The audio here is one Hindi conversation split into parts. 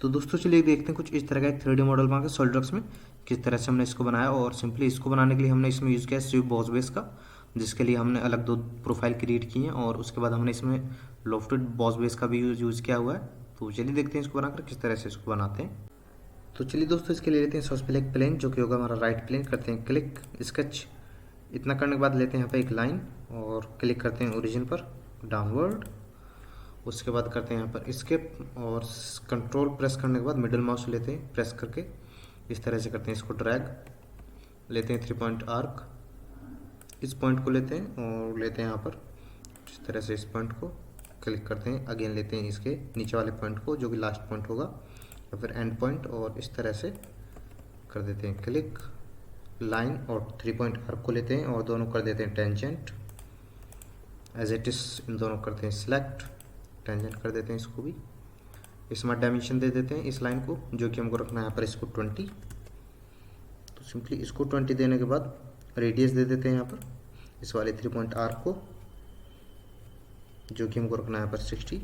तो दोस्तों चलिए देखते हैं कुछ इस तरह का एक 3D मॉडल बना के सॉलिडवर्क्स में किस तरह से हमने इसको बनाया। और सिंपली इसको बनाने के लिए हमने इसमें यूज़ किया है स्विफ्ट बॉस बेस का, जिसके लिए हमने अलग दो प्रोफाइल क्रिएट की हैं। और उसके बाद हमने इसमें लॉफ्टेड बॉस बेस का भी यूज़ किया हुआ है। तो चलिए देखते हैं इसको बनाकर किस तरह से इसको बनाते हैं। तो चलिए दोस्तों इसके लिए लेते हैं सबसे पहले एक प्लेन जो कि होगा हमारा राइट प्लेन, करते हैं क्लिक स्केच। इतना करने के बाद लेते हैं यहाँ पे एक लाइन और क्लिक करते हैं ओरिजिन पर डाउनवर्ड। उसके बाद करते हैं यहाँ पर स्केप और कंट्रोल प्रेस करने के बाद मिडिल माउस लेते हैं प्रेस करके इस तरह से करते हैं इसको ड्रैग। लेते हैं 3 पॉइंट आर्क, इस पॉइंट को लेते हैं और लेते हैं यहाँ पर इस तरह से इस पॉइंट को क्लिक करते हैं। अगेन लेते हैं इसके नीचे वाले पॉइंट को जो कि लास्ट पॉइंट होगा या फिर एंड पॉइंट, और इस तरह से कर देते हैं क्लिक लाइन। और 3 पॉइंट आर्क को लेते हैं और दोनों कर देते हैं टेंजेंट एज इट इज। इन दोनों करते हैं सिलेक्ट, टेंजेंट कर देते हैं इसको भी। इसमें डायमेंशन दे देते हैं इस लाइन को जो कि हमको रखना है यहाँ पर इसको 20। तो सिंपली इसको 20 देने के बाद रेडियस दे देते हैं यहाँ पर इस वाले 3 पॉइंट आर्क को जो कि हमको रखना है यहाँ पर 60।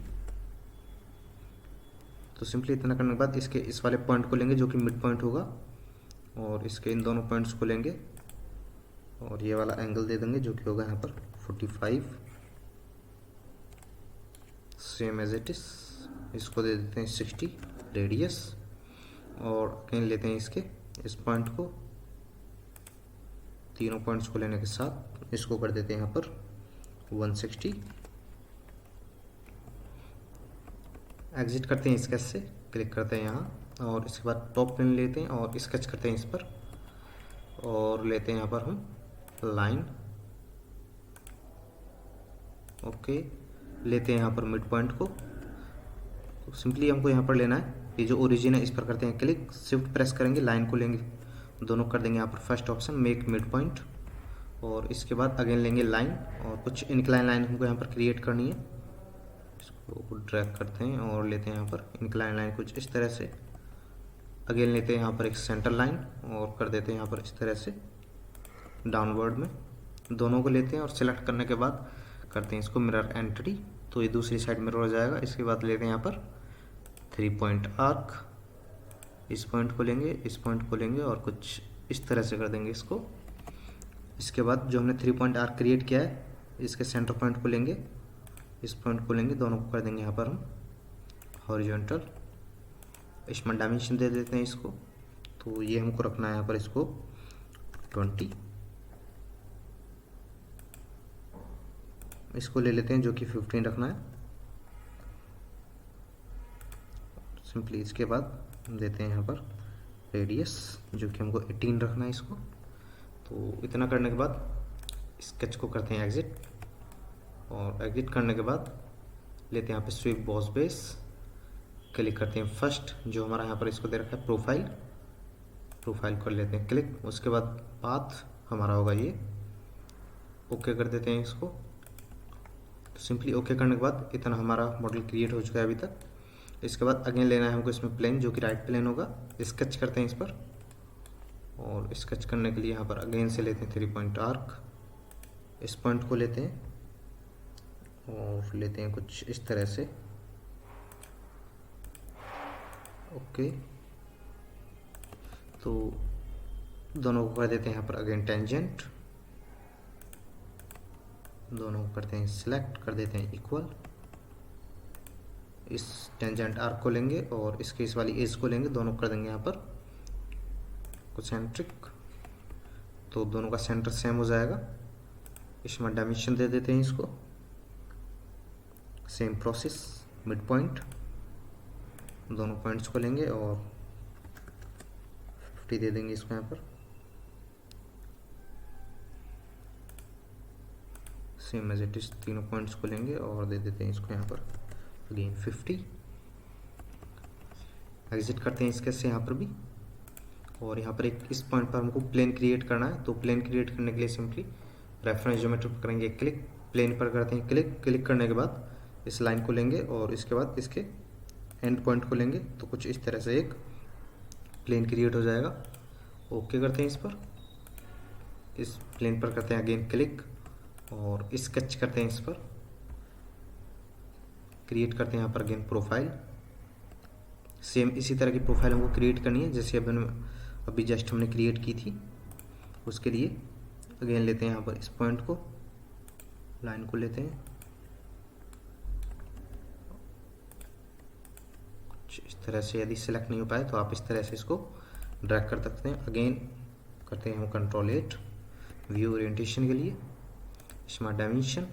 तो सिंपली इतना करने के बाद इसके इस वाले पॉइंट को लेंगे जो कि मिड पॉइंट होगा, और इसके इन दोनों पॉइंट्स को लेंगे और ये वाला एंगल दे देंगे जो कि होगा यहाँ पर 45 सेम एज इट इज। इसको दे देते हैं 60 रेडियस, और कहीं लेते हैं इसके इस पॉइंट को, तीनों पॉइंट्स को लेने के साथ इसको कर देते हैं यहाँ पर 160। एग्जिट करते हैं स्केच से, क्लिक करते हैं यहाँ और इसके बाद टॉप प्लेन लेते हैं और स्केच करते हैं इस पर, और लेते हैं यहाँ पर हम लाइन। ओके, लेते हैं यहाँ पर मिड पॉइंट को। तो सिंपली हमको यहाँ पर लेना है ये जो ओरिजिन है, इस पर करते हैं क्लिक, शिफ्ट प्रेस करेंगे, लाइन को लेंगे, दोनों कर देंगे यहाँ पर first option make mid point, और इसके बाद अगेन लेंगे लाइन और कुछ इंक्लाइन लाइन हमको यहाँ पर क्रिएट करनी है। इसको ड्रैग करते हैं और लेते हैं यहाँ पर इंक्लाइन लाइन कुछ इस तरह से। अगेन लेते हैं यहाँ पर एक सेंटर लाइन और कर देते हैं यहाँ पर इस तरह से डाउनवर्ड में। दोनों को लेते हैं और सिलेक्ट करने के बाद करते हैं इसको मिरर एंटिटी, तो ये दूसरी साइड मिरर हो जाएगा। इसके बाद लेते हैं यहाँ पर 3 पॉइंट आर्क, इस पॉइंट को लेंगे, इस पॉइंट को लेंगे और कुछ इस तरह से कर देंगे इसको। इसके बाद जो हमने 3 पॉइंट आर्क क्रिएट किया है इसके सेंटर पॉइंट को लेंगे, इस पॉइंट को लेंगे, दोनों को कर देंगे यहाँ पर हम हॉरिजॉन्टल। इसमें डायमेंशन दे देते हैं इसको, तो ये हमको रखना है यहाँ पर इसको 20। इसको ले लेते हैं जो कि 15 रखना है सिंपली। इसके बाद देते हैं यहाँ पर रेडियस जो कि हमको 18 रखना है इसको। तो इतना करने के बाद स्केच को करते हैं एग्जिट, और एग्जिट करने के बाद लेते हैं यहाँ पे स्विफ्ट बॉस बेस, क्लिक करते हैं फर्स्ट जो हमारा यहाँ पर इसको दे रखा है प्रोफाइल, प्रोफाइल कर लेते हैं क्लिक। उसके बाद पाथ हमारा होगा ये, ओके कर देते हैं इसको। तो सिंपली ओके करने के बाद इतना हमारा मॉडल क्रिएट हो चुका है अभी तक। इसके बाद अगेन लेना है हमको इसमें प्लेन जो कि राइट प्लेन होगा, स्केच करते हैं इस पर, और स्केच करने के लिए यहाँ पर अगेन से लेते हैं 3 पॉइंट आर्क, इस पॉइंट को लेते हैं और लेते हैं कुछ इस तरह से। ओके, तो दोनों को कर देते हैं यहाँ पर अगेन टेंजेंट, दोनों को करते हैं सिलेक्ट, कर देते हैं इक्वल। इस टेंजेंट आर्क को लेंगे और इसके इस वाली एज को लेंगे, दोनों कर देंगे यहाँ पर कुछ सेंट्रिक, तो दोनों का सेंटर सेम हो जाएगा। इसमें डायमेंशन दे देते हैं इसको, सेम प्रोसेस मिड पॉइंट, दोनों पॉइंट्स को लेंगे और 50 दे देंगे इसको यहाँ पर। सेम एज इट इज, तीनों पॉइंट्स को लेंगे और दे देते हैं इसको यहाँ पर अगेन 50। एग्जिट करते हैं इसके से यहाँ पर भी, और यहाँ पर एक इस पॉइंट पर हमको प्लेन क्रिएट करना है। तो प्लेन क्रिएट करने के लिए सिंपली रेफरेंस ज्योमेट्री पर करेंगे क्लिक, प्लेन पर करते हैं क्लिक, क्लिक करने के बाद इस लाइन को लेंगे और इसके बाद इसके एंड पॉइंट को लेंगे, तो कुछ इस तरह से एक प्लेन क्रिएट हो जाएगा। ओके करते हैं इस पर, इस प्लेन पर करते हैं अगेन क्लिक और स्केच करते हैं इस पर, क्रिएट करते हैं यहाँ पर अगेन प्रोफाइल, सेम इसी तरह की प्रोफाइल हमको क्रिएट करनी है जैसे अभी जस्ट हमने क्रिएट की थी। उसके लिए अगेन लेते हैं यहाँ पर इस पॉइंट को, लाइन को लेते हैं इस तरह से। यदि सिलेक्ट नहीं हो पाए तो आप इस तरह से इसको ड्रैग कर सकते हैं। अगेन करते हैं हम Ctrl+8 व्यू ओरिएंटेशन के लिए, smart dimension,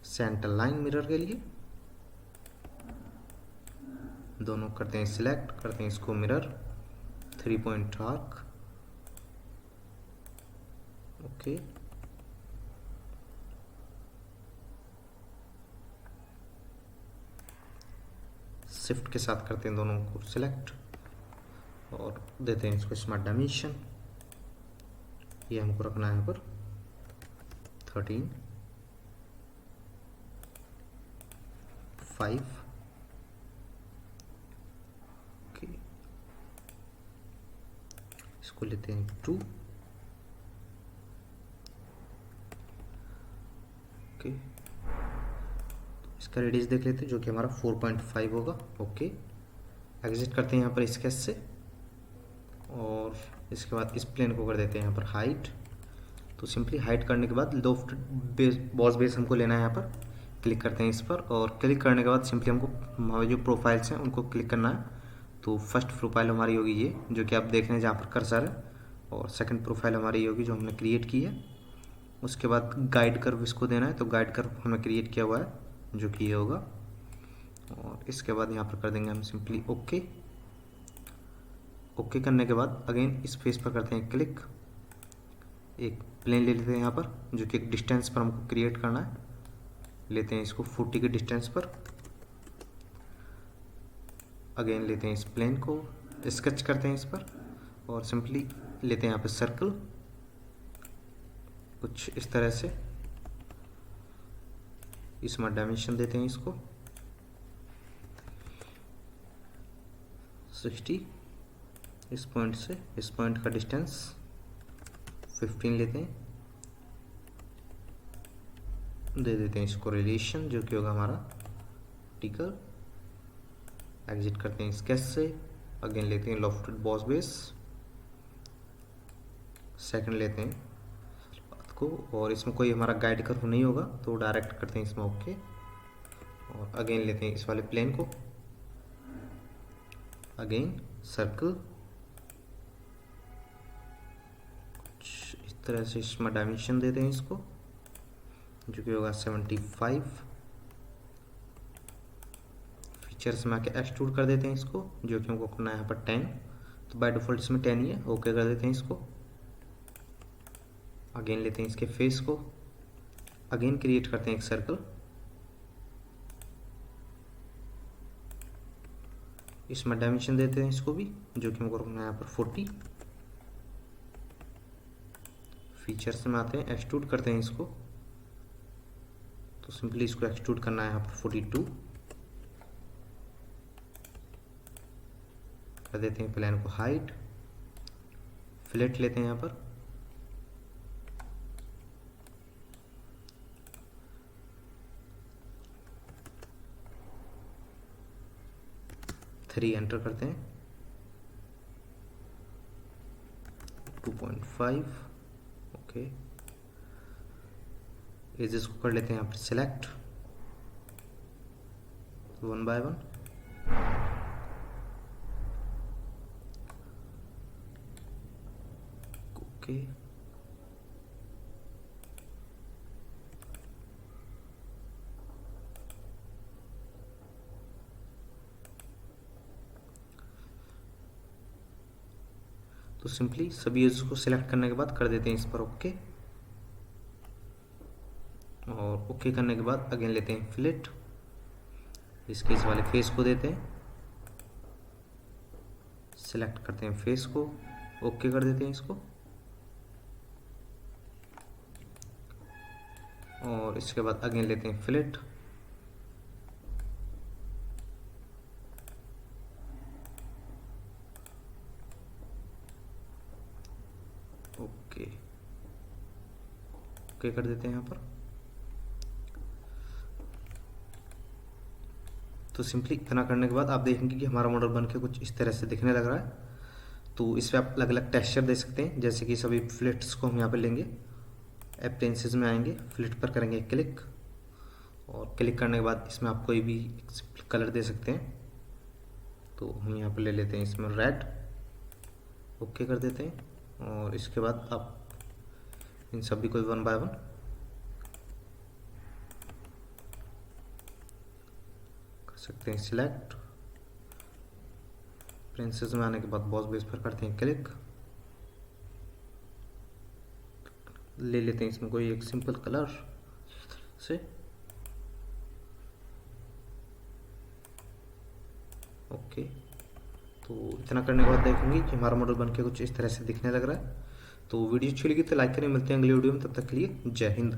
centre line mirror के लिए दोनों करते हैं सिलेक्ट, करते हैं इसको mirror, 3 point arc, okay. Shift के साथ करते हैं दोनों को सिलेक्ट और देते हैं इसको स्मार्ट डायमेंशन। ये हमको रखना है यहाँ पर 13, 5, ओके। इसको लेते हैं 2, ओके। इसका रेडियस देख लेते हैं जो कि हमारा 4.5 होगा, ओके। एग्जिट करते हैं यहाँ पर स्केच से और इसके बाद इस प्लेन को कर देते हैं यहाँ पर हाइट। तो सिंपली हाइट करने के बाद लोफ्ट बेस बॉस बेस हमको लेना है, यहाँ पर क्लिक करते हैं इस पर और क्लिक करने के बाद सिंपली हमको हमारे जो प्रोफाइल्स हैं उनको क्लिक करना है। तो फर्स्ट प्रोफाइल हमारी होगी ये जो कि आप देख रहे हैं जहाँ पर कर्सर है, और सेकंड प्रोफाइल हमारी होगी जो हमने क्रिएट की है। उसके बाद गाइड कर्व इसको देना है, तो गाइड कर्व हमने क्रिएट किया हुआ है जो कि ये होगा। और इसके बाद यहाँ पर कर देंगे हम सिंपली ओके। ओके करने के बाद अगेन इस फेस पर करते हैं क्लिक, एक प्लेन ले लेते हैं यहाँ पर जो कि एक डिस्टेंस पर हमको क्रिएट करना है। लेते हैं इसको 40 के डिस्टेंस पर, अगेन लेते हैं इस प्लेन को, स्केच करते हैं इस पर और सिंपली लेते हैं यहाँ पे सर्कल कुछ इस तरह से। इसमें डायमेंशन देते हैं इसको 60, इस पॉइंट से इस पॉइंट का डिस्टेंस 15 लेते हैं, दे देते हैं इसको रिलेशन जो कि होगा हमारा टिकर। एग्जिट करते हैं स्केच से, अगेन लेते हैं लॉफ्टेड बॉस बेस, सेकंड लेते हैं को, और इसमें कोई हमारा गाइड कर्व नहीं होगा तो डायरेक्ट करते हैं इसमें ओके। और अगेन लेते हैं इस वाले प्लेन को, अगेन सर्कल इस तरह से, इसमें डायमेंशन देते हैं इसको जो कि होगा 75। फीचर्स में आके एक्सट्रूड कर देते हैं इसको जो कि हमको करना है यहाँ पर 10, तो बाय डिफॉल्ट इसमें 10 ही है, ओके कर देते हैं इसको। अगेन लेते हैं इसके फेस को, अगेन क्रिएट करते हैं एक सर्कल, इसमें डायमेंशन देते हैं इसको भी जो कि हमको रखना है यहाँ पर 40। फीचर्स में आते हैं एक्सट्रूड करते हैं इसको, तो सिंपली इसको एक्सट्रूड करना है यहाँ पर 42। कर देते हैं प्लेन को हाइट, फ्लैट लेते हैं यहाँ पर, थ्री एंटर करते हैं, 2.5, ओके। एजेस को कर लेते हैं यहाँ पर सिलेक्ट 1 by 1, ओके। तो सिंपली सभी एजेस को सिलेक्ट करने के बाद कर देते हैं इस पर ओके। और ओके करने के बाद अगेन लेते हैं फिलेट, इसके इस वाले फेस को देते हैं, सिलेक्ट करते हैं फेस को, ओके कर देते हैं इसको। और इसके बाद अगेन लेते हैं फिलेट, ओके ओके कर देते हैं यहाँ पर। तो सिंपली इतना करने के बाद आप देखेंगे कि हमारा मॉडल बन के कुछ इस तरह से दिखने लग रहा है। तो इस पर आप अलग अलग टेक्सचर दे सकते हैं, जैसे कि सभी फ्लिट्स को हम यहाँ पे लेंगे, अपेरेंसेस में आएंगे, फ्लिट पर करेंगे क्लिक, और क्लिक करने के बाद इसमें आप कोई भी कलर दे सकते हैं। तो हम यहाँ पे ले लेते हैं इसमें रेड, ओके कर देते हैं। और इसके बाद आप इन सभी को 1 बाय 1 कर सकते हैं सिलेक्ट। प्रिंसेस में आने के बाद बॉस बेस पर करते हैं क्लिक, ले लेते हैं इसमें कोई एक सिंपल कलर से, ओके। तो इतना करने के बाद देखेंगे कि हमारा मॉडल बनके कुछ इस तरह से दिखने लग रहा है। तो वीडियो अच्छी लगी तो लाइक करें, मिलते हैं अगली वीडियो में, तब तक के लिए जय हिंद।